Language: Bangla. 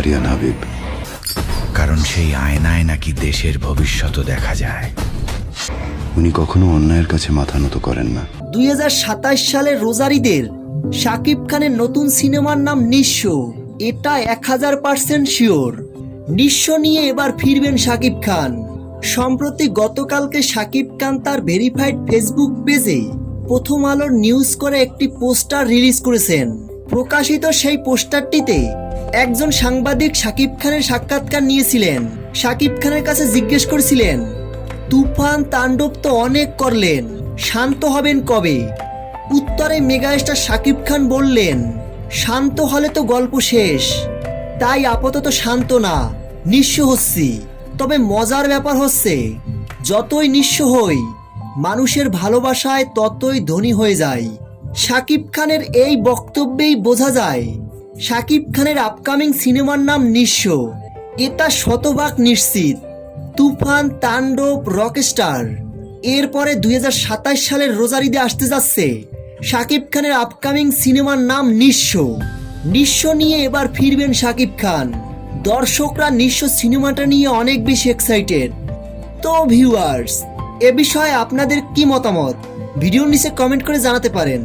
আরিয়ান হাবিব। কারণ সেই আয়নায় নাকি দেশের ভবিষ্যৎও দেখা যায়। উনি কখনো অন্যায়ের কাছে মাথা নত করেন না। 2027 সালের রোজারিদের শাকিব খানের নতুন সিনেমার নাম নিঃস্ব। এটা 1000% শিওর। নিঃস্ব নিয়ে এবার ফিরবেন শাকিব খান। সম্প্রতি গতকালকে শাকিব খান তার ভেরিফাইড ফেসবুক পেজে প্রথম আলোর নিউজ করে একটি পোস্টার রিলিজ করেছেন। প্রকাশিত সেই পোস্টারটিতে একজন সাংবাদিক শাকিব খানের সাক্ষাৎকার নিয়েছিলেন। শাকিব খানের কাছে জিজ্ঞেস করেছিলেন, তুফান তাণ্ডব তো অনেক করলেন, শান্ত হবেন কবে? উত্তরে মেগাস্টার শাকিব খান বললেন, শান্ত হলে তো গল্প শেষ, তাই আপাতত শান্ত না, নিঃস্ব হচ্ছি। তবে মজার ব্যাপার হচ্ছে, যতই নিঃস্ব হই মানুষের ভালোবাসায় ততই ধনী হয়ে যায়। শাকিব খানের এই বক্তব্যেই বোঝা যায় শাকিব খানের আপকামিং সিনেমার নাম নিঃস্ব। এটা শতভাগ নিশ্চিত। তুফান, তাণ্ডব, রকস্টার, এরপরে 2027 সালের রোজারিদে আসতে যাচ্ছে শাকিব খানের আপকামিং সিনেমার নাম নিঃস্ব। নিঃস্ব নিয়ে এবার ফিরবেন শাকিব খান। দর্শকরা নিঃস্ব সিনেমাটা নিয়ে অনেক বেশি এক্সাইটেড। তো ভিউয়ার্স, এ বিষয়ে আপনাদের কি মতামত ভিডিওর নিচে কমেন্ট করে জানাতে পারেন।